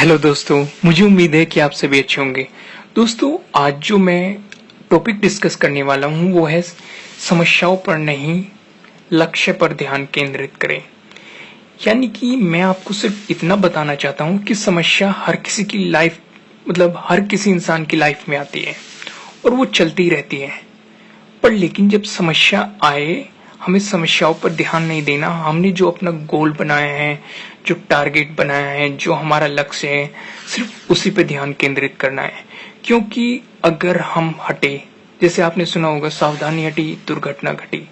Hello दोस्तों, मुझे उम्मीद है कि आप सभी अच्छे होंगे। दोस्तों, आज जो मैं टॉपिक डिस्कस करने वाला हूँ वो है समस्याओं पर नहीं, लक्ष्य पर ध्यान केंद्रित करें। यानी कि मैं आपको सिर्फ इतना बताना चाहता हूँ कि समस्या हर किसी की लाइफ हर किसी इंसान की लाइफ में आती है और वो चलती रहती है। पर लेकिन जब समस्या आए, हमें समस्याओं पर ध्यान नहीं देना। हमने जो अपना गोल बनाया है, जो टारगेट बनाया है, जो हमारा लक्ष्य है, सिर्फ उसी पे ध्यान केंद्रित करना है। क्योंकि अगर हम हटे, जैसे आपने सुना होगा, सावधानी हटी दुर्घटना घटी।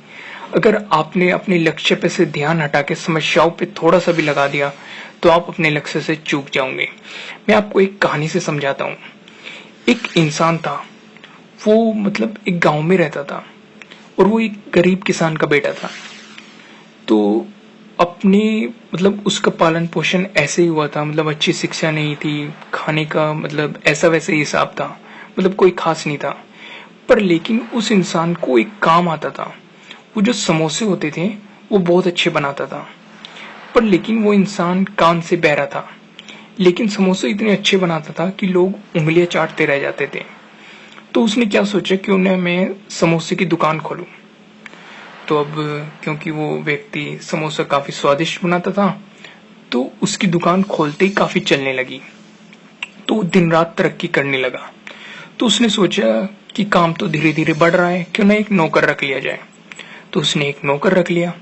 अगर आपने अपने लक्ष्य पे से ध्यान हटा के समस्याओं पे थोड़ा सा भी लगा दिया तो आप अपने लक्ष्य से चूक जाओगे। मैं आपको एक कहानी से समझाता हूँ। एक इंसान था, वो एक गांव में रहता था और वो एक गरीब किसान का बेटा था। तो अपने उसका पालन पोषण ऐसे ही हुआ था। अच्छी शिक्षा नहीं थी, खाने का ऐसा वैसे ही हिसाब था, कोई खास नहीं था। पर लेकिन उस इंसान को एक काम आता था। वो जो समोसे होते थे वो बहुत अच्छे बनाता था। पर लेकिन वो इंसान कान से बहरा था, लेकिन समोसे इतने अच्छे बनाता था कि लोग उंगलियां चाटते रह जाते थे। तो उसने क्या सोचा कि उन्हें मैं समोसे की दुकान खोलूं। तो अब क्योंकि वो व्यक्ति समोसा काफी स्वादिष्ट बनाता था, तो उसकी दुकान खोलते ही काफी चलने लगी। तो वो दिन रात तरक्की करने लगा। तो उसने सोचा कि काम तो धीरे धीरे बढ़ रहा है, क्यों ना एक नौकर रख लिया जाए। तो उसने एक नौकर रख लिया।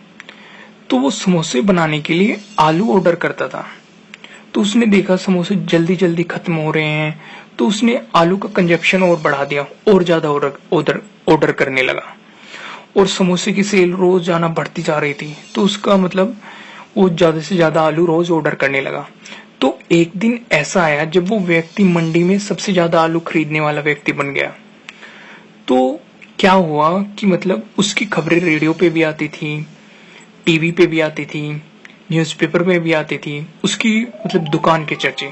तो वो समोसे बनाने के लिए आलू ऑर्डर करता था। तो उसने देखा समोसे जल्दी जल्दी खत्म हो रहे हैं, तो उसने आलू का कंजप्शन और बढ़ा दिया और ज्यादा ऑर्डर करने लगा। और समोसे की सेल रोज जाना बढ़ती जा रही थी। तो उसका वो ज्यादा से ज्यादा आलू रोज ऑर्डर करने लगा। तो एक दिन ऐसा आया जब वो व्यक्ति मंडी में सबसे ज्यादा आलू खरीदने वाला व्यक्ति बन गया। तो क्या हुआ कि उसकी खबरें रेडियो पे भी आती थी, टीवी पे भी आती थी, न्यूज़पेपर में भी आती थी, उसकी दुकान के चर्चे।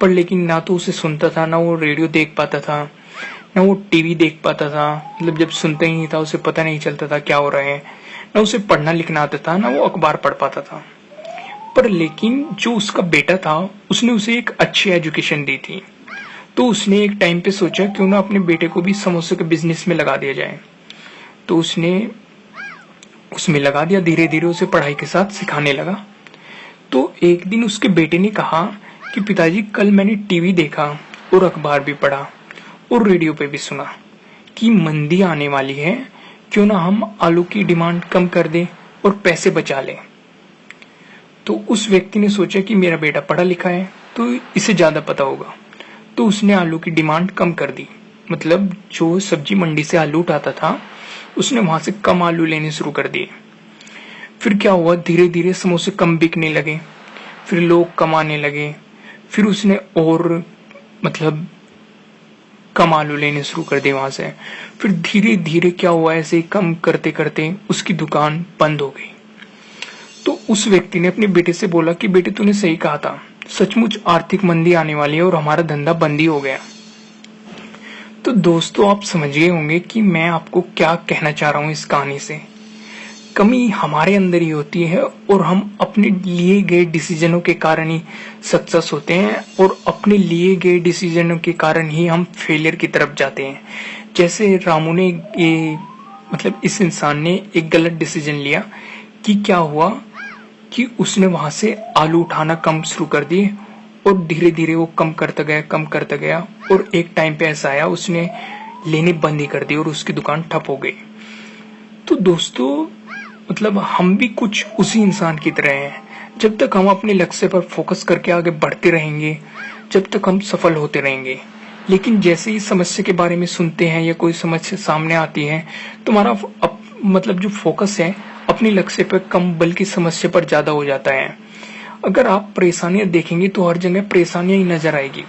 पर लेकिन ना तो उसे सुनता था, ना वो रेडियो देख पाता था, ना वो टीवी देख पाता था। जब सुनता ही नहीं था, उसे पता नहीं चलता था क्या हो रहा है। ना उसे पढ़ना लिखना आता था, ना वो अखबार पढ़ पाता था। पर लेकिन जो उसका बेटा था, उसने उसे एक अच्छी एजुकेशन दी थी। तो उसने एक टाइम पे सोचा क्यों ना अपने बेटे को भी समोसे के बिजनेस में लगा दिया जाए। तो उसने उसमें लगा दिया। धीरे धीरे उसे पढ़ाई के साथ सिखाने लगा। तो एक दिन उसके बेटे ने कहा कि पिताजी, कल मैंने टीवी देखा और अखबार भी पढ़ा और रेडियो पे भी सुना कि मंदी आने वाली है, क्यों ना हम आलू की डिमांड कम कर दें और पैसे बचा लें। तो उस व्यक्ति ने सोचा कि मेरा बेटा पढ़ा लिखा है तो इसे ज्यादा पता होगा। तो उसने आलू की डिमांड कम कर दी। जो सब्जी मंडी से आलू उठाता था, उसने वहां से कम आलू लेने शुरू कर दिए। फिर क्या हुआ, धीरे धीरे समोसे कम बिकने लगे, फिर लोग कम आने लगे। फिर उसने और कम आलू लेने शुरू कर दिए वहां से। फिर धीरे धीरे क्या हुआ, ऐसे ही कम करते करते उसकी दुकान बंद हो गई। तो उस व्यक्ति ने अपने बेटे से बोला कि बेटे, तूने सही कहा था, सचमुच आर्थिक मंदी आने वाली है और हमारा धंधा बंद ही हो गया। तो दोस्तों, आप समझ गए होंगे कि मैं आपको क्या कहना चाह रहा हूं इस कहानी से। कमी हमारे अंदर ही होती है और हम अपने लिए गए डिसीजनों के कारण ही सक्सेस होते हैं और अपने लिए गए डिसीजनों के कारण ही हम फेलियर की तरफ जाते हैं। जैसे रामू ने इस इंसान ने एक गलत डिसीजन लिया कि क्या हुआ कि उसने वहां से आलू उठाना कम शुरू कर दिए और धीरे धीरे वो कम करता गया और एक टाइम पे ऐसा आया, उसने लेने बंद ही कर दी और उसकी दुकान ठप हो गई। तो दोस्तों, हम भी कुछ उसी इंसान की तरह हैं। जब तक हम अपने लक्ष्य पर फोकस करके आगे बढ़ते रहेंगे, जब तक हम सफल होते रहेंगे। लेकिन जैसे ही समस्या के बारे में सुनते हैं या कोई समस्या सामने आती है, तो हमारा जो फोकस है अपने लक्ष्य पर कम बल्कि समस्या पर ज्यादा हो जाता है। अगर आप परेशानियां देखेंगे तो हर जगह परेशानियां ही नजर आएगी।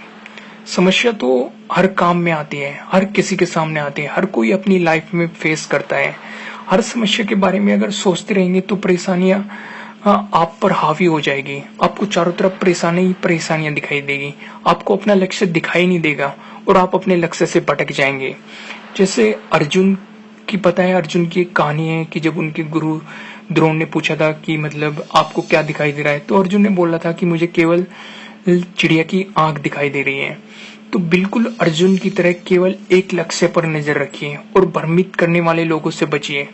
समस्या तो हर काम में आती है, हर किसी के सामने आती है, हर कोई अपनी लाइफ में फेस करता है। हर समस्या के बारे में अगर सोचते रहेंगे तो परेशानियां आप पर हावी हो जाएगी। आपको चारों तरफ परेशानियां दिखाई देगी, आपको अपना लक्ष्य दिखाई नहीं देगा और आप अपने लक्ष्य से भटक जाएंगे। जैसे अर्जुन की, पता है, अर्जुन की एक कहानी है कि जब उनके गुरु द्रोण ने पूछा था कि आपको क्या दिखाई दे रहा है, तो अर्जुन ने बोला था कि मुझे केवल चिड़िया की आंख दिखाई दे रही है। तो बिल्कुल अर्जुन की तरह केवल एक लक्ष्य पर नजर रखिए और भ्रमित करने वाले लोगों से बचिए,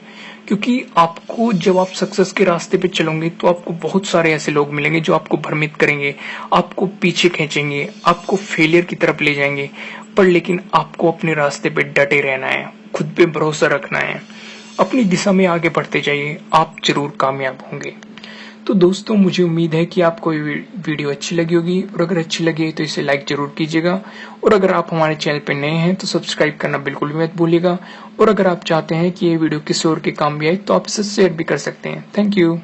क्योंकि आपको जब आप सक्सेस के रास्ते पे चलोगे तो आपको बहुत सारे ऐसे लोग मिलेंगे जो आपको भ्रमित करेंगे, आपको पीछे खींचेंगे, आपको फेलियर की तरफ ले जाएंगे। पर लेकिन आपको अपने रास्ते पे डटे रहना है, खुद पे भरोसा रखना है, अपनी दिशा में आगे बढ़ते जाइए, आप जरूर कामयाब होंगे। तो दोस्तों, मुझे उम्मीद है कि आपको ये वीडियो अच्छी लगी होगी, और अगर अच्छी लगी तो इसे लाइक जरूर कीजिएगा, और अगर आप हमारे चैनल पर नए हैं तो सब्सक्राइब करना बिल्कुल भी मत भूलिएगा। और अगर आप चाहते हैं कि ये वीडियो किसी और के काम भी आए तो आप इसे शेयर भी कर सकते हैं। Thank you.